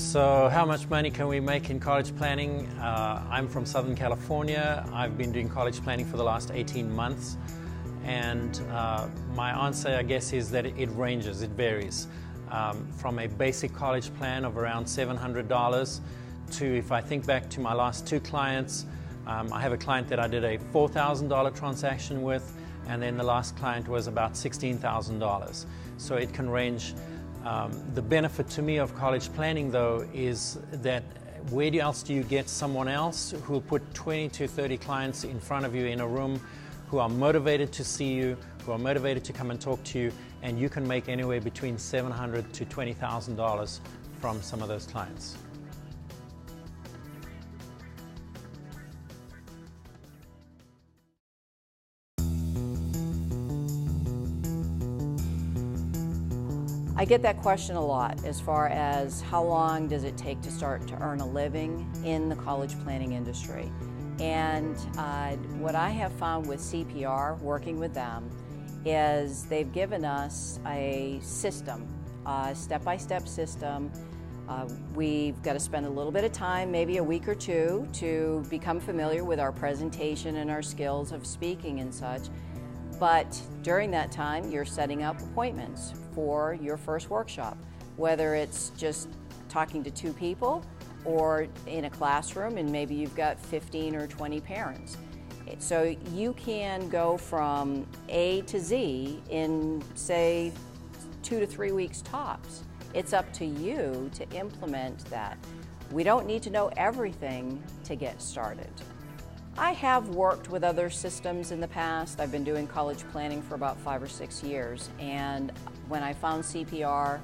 So how much money can we make in college planning? I'm from Southern California. I've been doing college planning for the last 18 months. And my answer, I guess, is that it ranges, it varies. From a basic college plan of around $700 to, if I think back to my last two clients, I have a client that I did a $4,000 transaction with, and then the last client was about $16,000. So it can range. The benefit to me of college planning, though, is that where else do you get someone else who will put 20 to 30 clients in front of you in a room who are motivated to see you, who are motivated to come and talk to you, and you can make anywhere between $700 to $20,000 from some of those clients. I get that question a lot as far as how long does it take to start to earn a living in the college planning industry. And what I have found with CPR, working with them, is they've given us a system, a step-by-step system. We've got to spend a little bit of time, maybe a week or two, to become familiar with our presentation and our skills of speaking and such. But during that time, you're setting up appointments for your first workshop, whether it's just talking to two people or in a classroom and maybe you've got 15 or 20 parents. So you can go from A to Z in, say, 2 to 3 weeks tops. It's up to you to implement that. We don't need to know everything to get started. I have worked with other systems in the past. I've been doing college planning for about 5 or 6 years, and when I found CPR,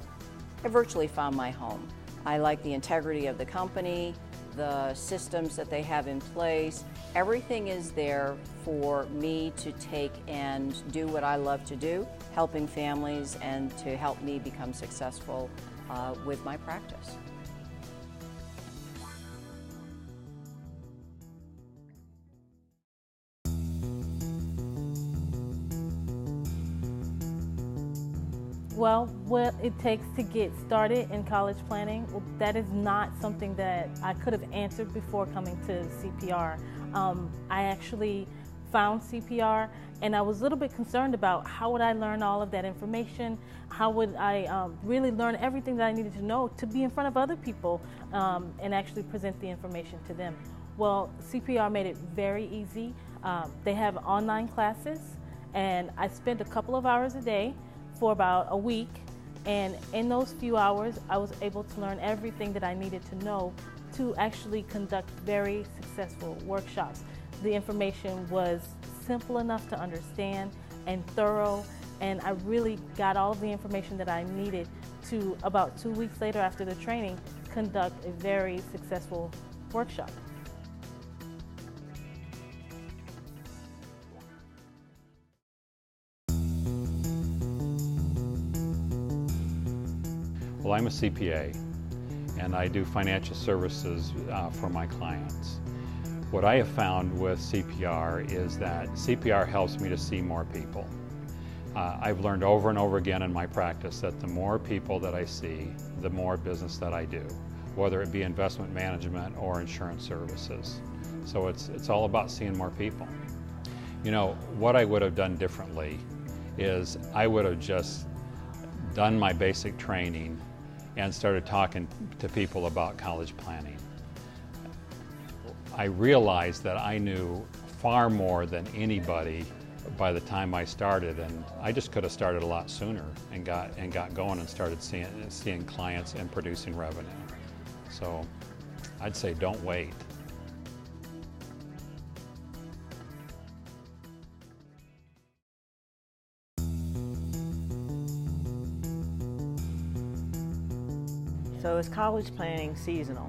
I virtually found my home. I like the integrity of the company, the systems that they have in place. Everything is there for me to take and do what I love to do, helping families and to help me become successful with my practice. Well, what it takes to get started in college planning, well, that is not something that I could have answered before coming to CPR. I actually found CPR and I was a little bit concerned about how would I learn all of that information, how would I really learn everything that I needed to know to be in front of other people and actually present the information to them. Well, CPR made it very easy. They have online classes, and I spent a couple of hours a day for about a week, and in those few hours I was able to learn everything that I needed to know to actually conduct very successful workshops. The information was simple enough to understand and thorough, and I really got all of the information that I needed to, about 2 weeks later after the training, conduct a very successful workshop. Well, I'm a CPA, and I do financial services for my clients. What I have found with CPR is that CPR helps me to see more people. I've learned over and over again in my practice that the more people that I see, the more business that I do, whether it be investment management or insurance services. So it's all about seeing more people. You know, what I would have done differently is I would have just done my basic training and started talking to people about college planning. I realized that I knew far more than anybody by the time I started, and I just could have started a lot sooner and got going and started seeing clients and producing revenue. So I'd say don't wait. So is college planning seasonal?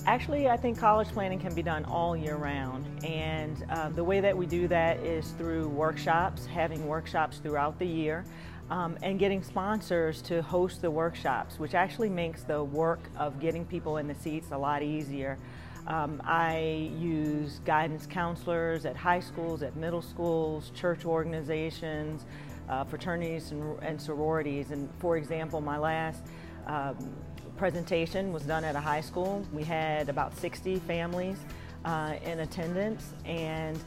Actually, I think college planning can be done all year round, and the way that we do that is through workshops, having workshops throughout the year, and getting sponsors to host the workshops, which actually makes the work of getting people in the seats a lot easier. I use guidance counselors at high schools, at middle schools, church organizations, fraternities and sororities. And for example, my last presentation was done at a high school. We had about 60 families in attendance, and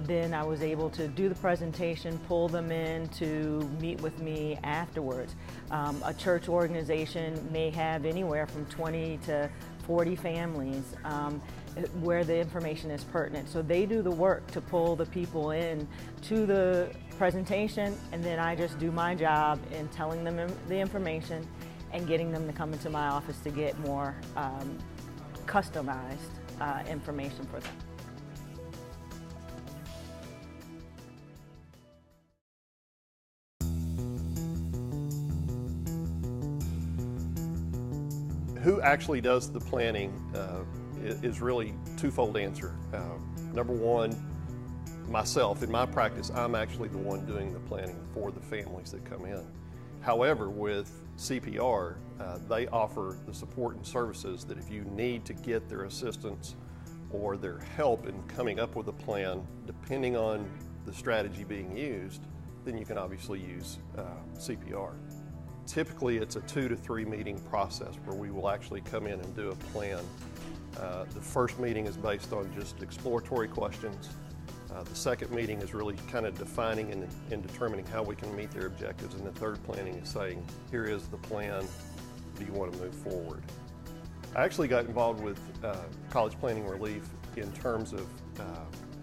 then I was able to do the presentation, pull them in to meet with me afterwards. A church organization may have anywhere from 20 to 40 families where the information is pertinent. So they do the work to pull the people in to the presentation, and then I just do my job in telling them the information and getting them to come into my office to get more customized information for them. Who actually does the planning is really twofold answer. Number one, myself. In my practice, I'm actually the one doing the planning for the families that come in. However, with CPR, they offer the support and services that if you need to get their assistance or their help in coming up with a plan, depending on the strategy being used, then you can obviously use CPR. Typically, it's a 2 to 3 meeting process where we will actually come in and do a plan. The first meeting is based on just exploratory questions. The second meeting is really kind of defining and determining how we can meet their objectives. And the third planning is saying, here is the plan, do you want to move forward? I actually got involved with College Planning Relief in terms of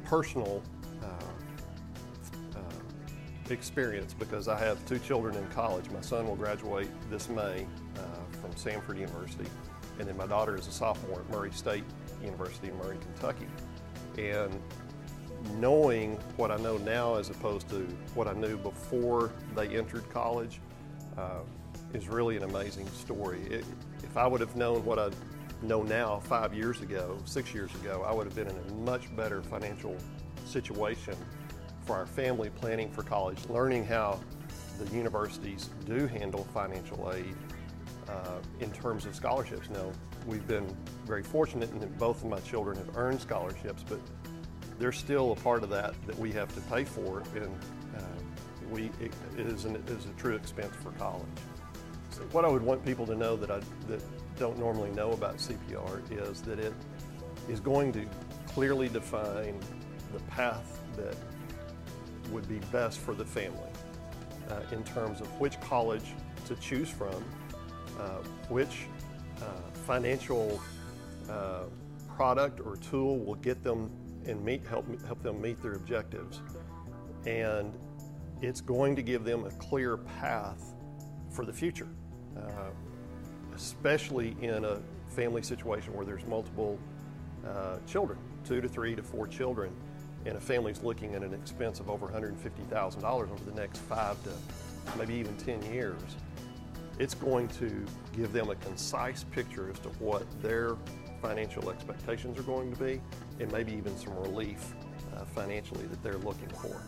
personal experience because I have 2 children in college. My son will graduate this May from Samford University, and then my daughter is a sophomore at Murray State University in Murray, Kentucky. And knowing what I know now as opposed to what I knew before they entered college is really an amazing story. If I would have known what I know now 5 years ago, 6 years ago, I would have been in a much better financial situation for our family planning for college, learning how the universities do handle financial aid in terms of scholarships. Now, we've been very fortunate in that both of my children have earned scholarships, but there's still a part of that we have to pay for, and it is a true expense for college. So what I would want people to know that don't normally know about CPR is that it is going to clearly define the path that would be best for the family in terms of which college to choose from, which financial product or tool will get them and help them meet their objectives. And it's going to give them a clear path for the future, especially in a family situation where there's multiple children, 2 to 3 to 4 children, and a family's looking at an expense of over $150,000 over the next 5 to maybe even 10 years. It's going to give them a concise picture as to what their financial expectations are going to be, and maybe even some relief financially that they're looking for.